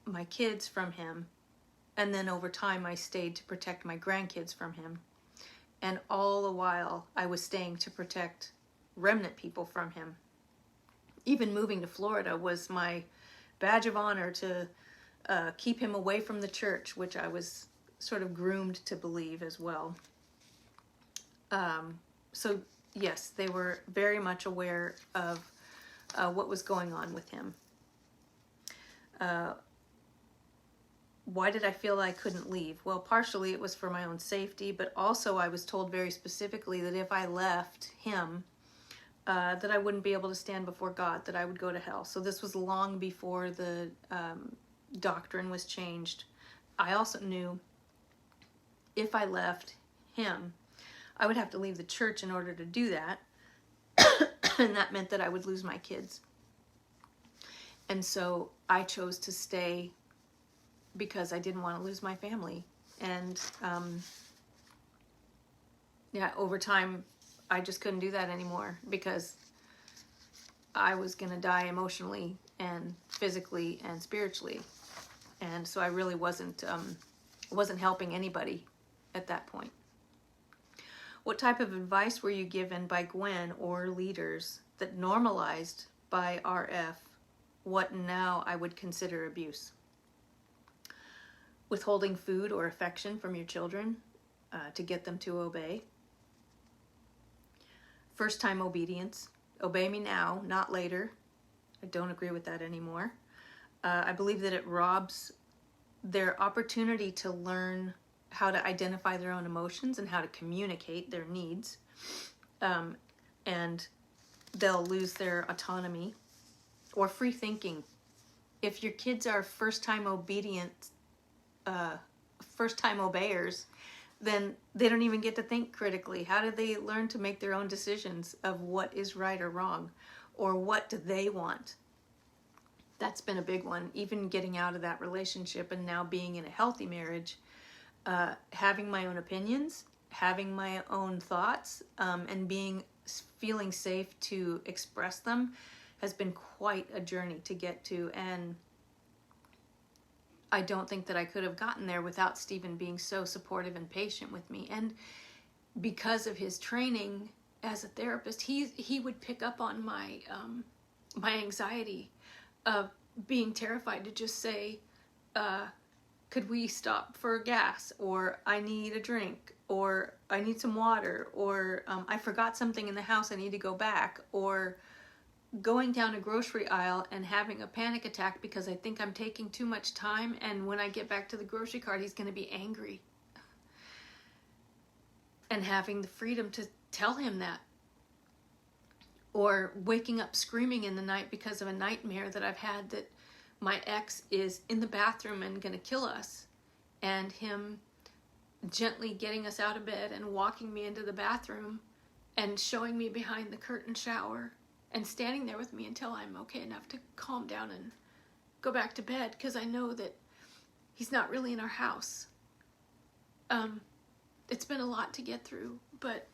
my kids from him, and then over time I stayed to protect my grandkids from him. And all the while I was staying to protect Remnant people from him. Even moving to Florida was my badge of honor to keep him away from the church, which I was sort of groomed to believe as well. So yes, they were very much aware of what was going on with him. Why did I feel I couldn't leave? Well, partially it was for my own safety, but also I was told very specifically that if I left him, that I wouldn't be able to stand before God, that I would go to hell. So this was long before the doctrine was changed. I also knew if I left him, I would have to leave the church in order to do that. And that meant that I would lose my kids. And so I chose to stay because I didn't want to lose my family. And over time, I just couldn't do that anymore because I was going to die emotionally and physically and spiritually. And so I really wasn't helping anybody at that point. What type of advice were you given by Gwen or leaders that normalized by RF what now I would consider abuse? Withholding food or affection from your children to get them to obey. First time obedience. Obey me now, not later. I don't agree with that anymore. I believe that it robs their opportunity to learn how to identify their own emotions and how to communicate their needs. And they'll lose their autonomy or free thinking. If your kids are first-time obeyers, then they don't even get to think critically. How do they learn to make their own decisions of what is right or wrong? Or what do they want? That's been a big one. Even getting out of that relationship and now being in a healthy marriage, having my own opinions, having my own thoughts, and being feeling safe to express them has been quite a journey to get to. And I don't think that I could have gotten there without Stephen being so supportive and patient with me. And because of his training as a therapist, he would pick up on my my anxiety of being terrified to just say, could we stop for gas, or I need a drink, or I need some water, or I forgot something in the house, I need to go back, or going down a grocery aisle and having a panic attack because I think I'm taking too much time, and when I get back to the grocery cart, he's going to be angry. And having the freedom to tell him that. Or waking up screaming in the night because of a nightmare that I've had that my ex is in the bathroom and going to kill us. And him gently getting us out of bed and walking me into the bathroom and showing me behind the curtain shower and standing there with me until I'm okay enough to calm down and go back to bed, because I know that he's not really in our house. It's been a lot to get through, but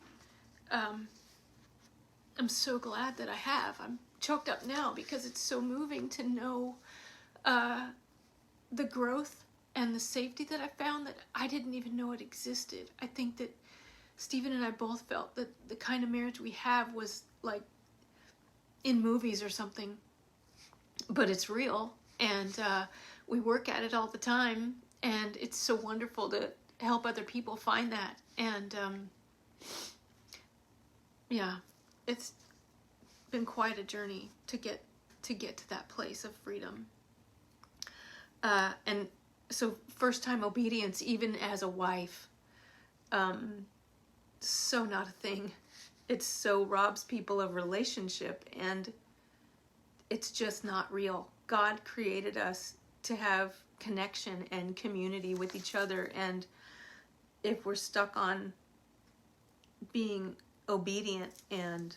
I'm so glad that I have. I'm choked up now because it's so moving to know the growth and the safety that I found that I didn't even know it existed. I think that Stephen and I both felt that the kind of marriage we have was like in movies or something, but it's real, and we work at it all the time, and it's so wonderful to help other people find that. And yeah, it's been quite a journey to get to that place of freedom. And so first time obedience, even as a wife, so not a thing. It so robs people of relationship, and it's just not real. God created us to have connection and community with each other, and if we're stuck on being obedient and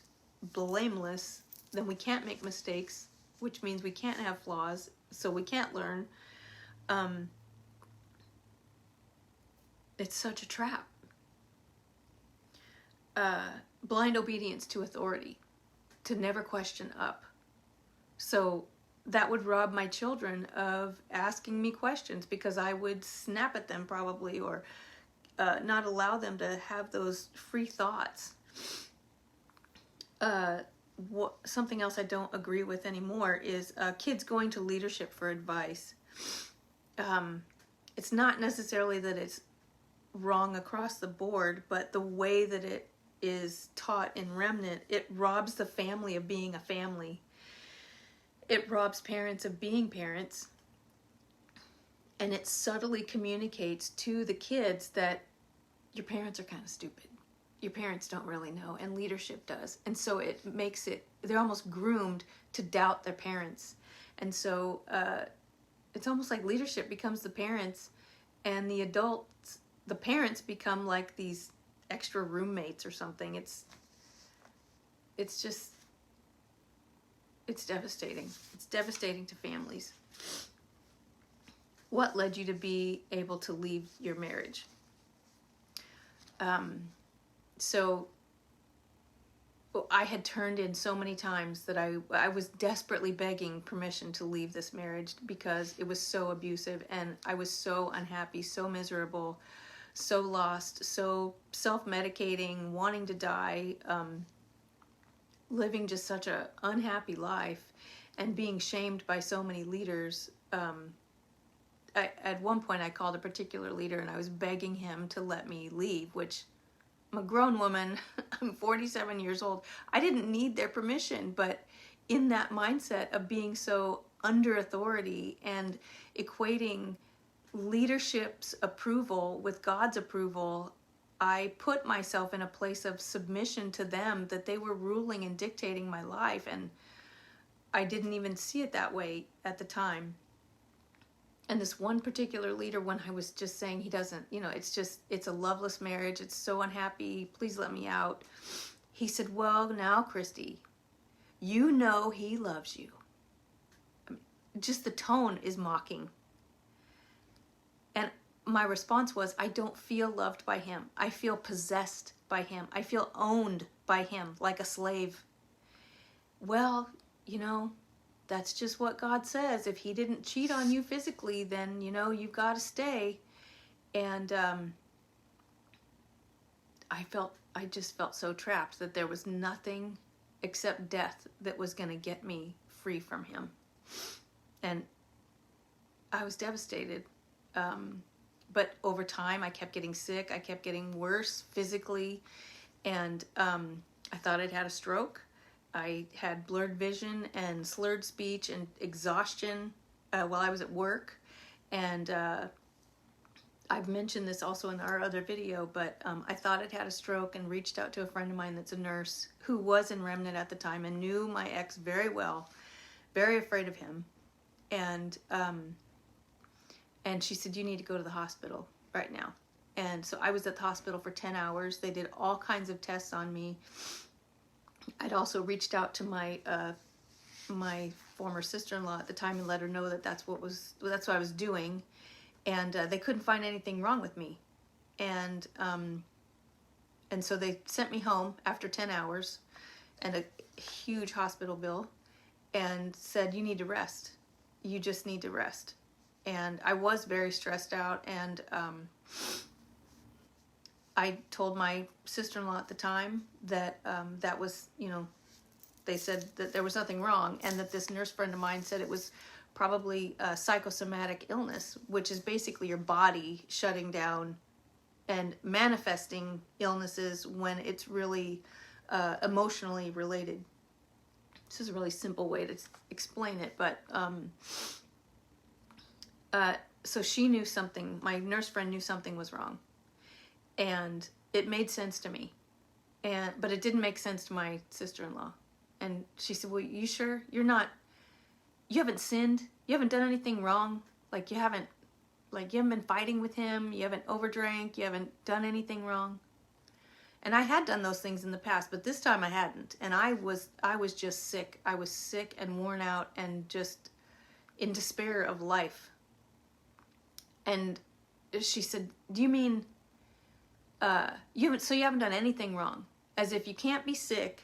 blameless, then we can't make mistakes, which means we can't have flaws, so we can't learn. It's such a trap. Blind obedience to authority, to never question up. So that would rob my children of asking me questions, because I would snap at them probably, or not allow them to have those free thoughts. Something else I don't agree with anymore is kids going to leadership for advice. It's not necessarily that it's wrong across the board, but the way that it is taught in Remnant, it robs the family of being a family. It robs parents of being parents. And it subtly communicates to the kids that your parents are kind of stupid. Your parents don't really know, and leadership does. And so it makes it, they're almost groomed to doubt their parents. And so it's almost like leadership becomes the parents, and the adults, the parents become like these extra roommates or something. It's just, it's devastating. It's devastating to families. What led you to be able to leave your marriage? So I had turned in so many times that I was desperately begging permission to leave this marriage because it was so abusive, and I was so unhappy, so miserable, so lost, so self-medicating, wanting to die, living just such a unhappy life, and being shamed by so many leaders. At one point I called a particular leader and I was begging him to let me leave, which I'm a grown woman. I'm 47 years old. I didn't need their permission, but in that mindset of being so under authority and equating leadership's approval with God's approval, I put myself in a place of submission to them, that they were ruling and dictating my life, and I didn't even see it that way at the time. And this one particular leader, when I was just saying he doesn't, it's a loveless marriage, it's so unhappy, please let me out. He said, well, now, Kristy, you know he loves you. I mean, just the tone is mocking. And my response was, I don't feel loved by him. I feel possessed by him. I feel owned by him like a slave. Well, that's just what God says. If he didn't cheat on you physically, then, you've got to stay. And I just felt so trapped that there was nothing except death that was going to get me free from him. And I was devastated. But over time, I kept getting sick. I kept getting worse physically. And I thought I'd had a stroke. I had blurred vision and slurred speech and exhaustion while I was at work. And I've mentioned this also in our other video, but I thought I'd had a stroke and reached out to a friend of mine that's a nurse who was in Remnant at the time and knew my ex very well, very afraid of him. And she said, you need to go to the hospital right now. And so I was at the hospital for 10 hours. They did all kinds of tests on me. I'd also reached out to my former sister-in-law at the time and let her know that that's what I was doing. And they couldn't find anything wrong with me. And so they sent me home after 10 hours and a huge hospital bill and said, you need to rest. You just need to rest. And I was very stressed out. And I told my sister-in-law at the time that that was, they said that there was nothing wrong, and that this nurse friend of mine said it was probably a psychosomatic illness, which is basically your body shutting down and manifesting illnesses when it's really emotionally related. This is a really simple way to explain it, but so she knew something, my nurse friend knew something was wrong, and it made sense to me, but it didn't make sense to my sister-in-law. And she said, well, you sure you haven't sinned? You haven't done anything wrong? You haven't been fighting with him? You haven't overdrank? You haven't done anything wrong? And I had done those things in the past, but this time I hadn't. And I was just sick. I was sick and worn out and just in despair of life. And she said, do you mean you haven't done anything wrong? As if you can't be sick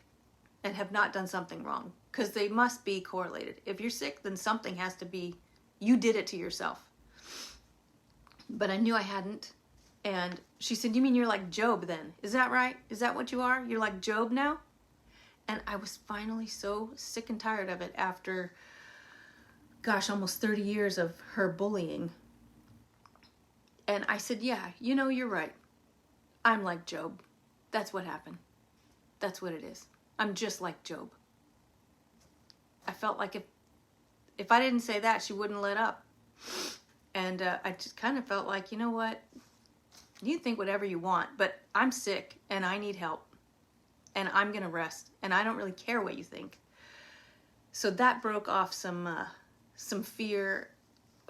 and have not done something wrong, because they must be correlated. If you're sick, then something has to be, you did it to yourself. But I knew I hadn't. And she said, you mean you're like Job then? Is that right? Is that what you are? You're like Job now? And I was finally so sick and tired of it after, almost 30 years of her bullying. And I said, yeah, you're right. I'm like Job. That's what happened. That's what it is. I'm just like Job. I felt like if I didn't say that, she wouldn't let up. And I just kind of felt like, you know what? You think whatever you want, but I'm sick and I need help. And I'm going to rest. And I don't really care what you think. So that broke off some fear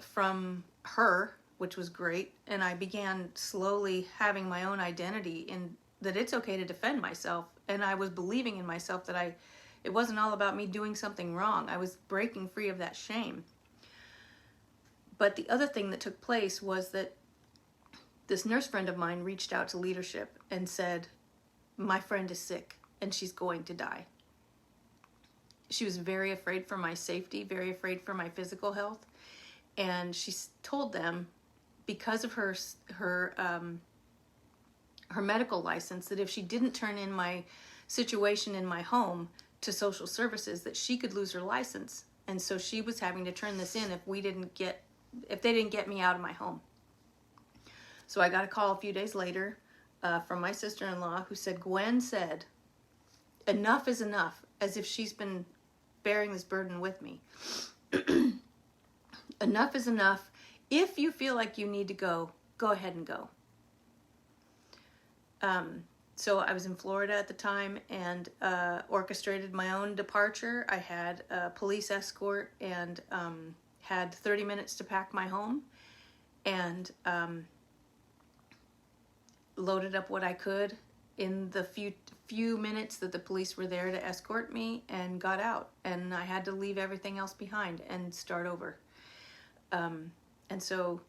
from her, which was great. And I began slowly having my own identity in that it's okay to defend myself. And I was believing in myself that it wasn't all about me doing something wrong. I was breaking free of that shame. But the other thing that took place was that this nurse friend of mine reached out to leadership and said, my friend is sick and she's going to die. She was very afraid for my safety, very afraid for my physical health. And she told them, because of her medical license, that if she didn't turn in my situation in my home to social services, that she could lose her license. And so she was having to turn this in if they didn't get me out of my home. So I got a call a few days later from my sister-in-law who said, Gwen said, enough is enough, as if she's been bearing this burden with me. Enough is enough. If you feel like you need to go ahead and go. So I was in Florida at the time and orchestrated my own departure. I had a police escort and had 30 minutes to pack my home, and loaded up what I could in the few minutes that the police were there to escort me, and got out. And I had to leave everything else behind and start over. And so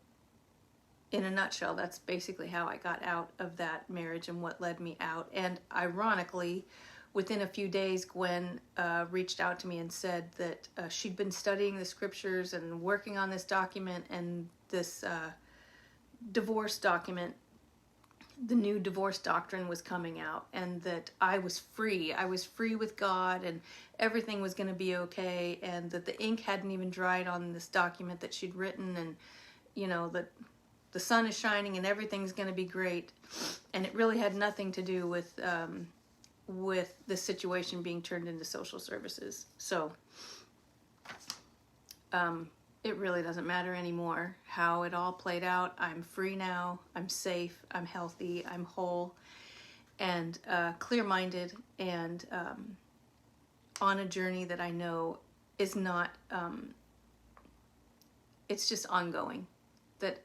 in a nutshell, that's basically how I got out of that marriage and what led me out. And ironically, within a few days, Gwen reached out to me and said that she'd been studying the scriptures and working on this document, and this divorce document, the new divorce doctrine, was coming out, and that I was free. I was free with God, and everything was going to be okay, and that the ink hadn't even dried on this document that she'd written, and that the sun is shining and everything's going to be great. And it really had nothing to do with the situation being turned into social services. So it really doesn't matter anymore how it all played out. I'm free now. I'm safe. I'm healthy. I'm whole and clear-minded, and on a journey that I know is not, it's just ongoing. That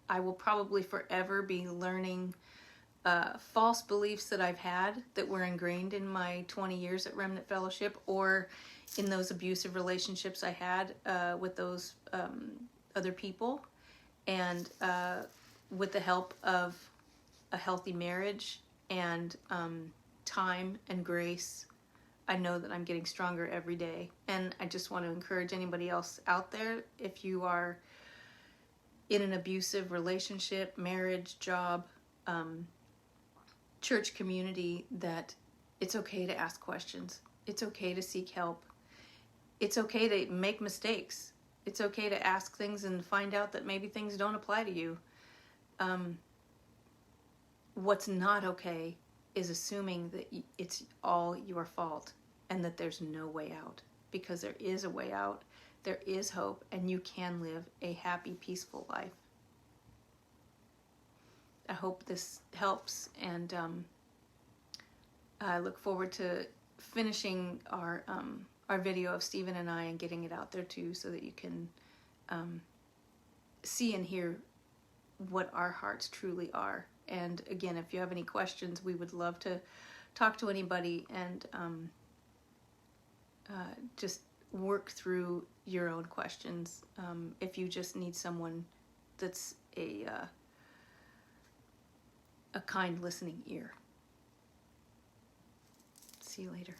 I will probably forever be learning false beliefs that I've had that were ingrained in my 20 years at Remnant Fellowship, or in those abusive relationships I had with those other people. And with the help of a healthy marriage and time and grace, I know that I'm getting stronger every day. And I just want to encourage anybody else out there, if you are in an abusive relationship, marriage, job, church community, that it's okay to ask questions. It's okay to seek help. It's okay to make mistakes. It's okay to ask things and find out that maybe things don't apply to you. What's not okay is assuming that it's all your fault and that there's no way out, because there is a way out. There is hope, and you can live a happy, peaceful life. I hope this helps, and I look forward to finishing our video of Stephen and I and getting it out there too, so that you can see and hear what our hearts truly are. And again, if you have any questions, we would love to talk to anybody and just work through your own questions. If you just need someone that's a kind listening ear. See you later.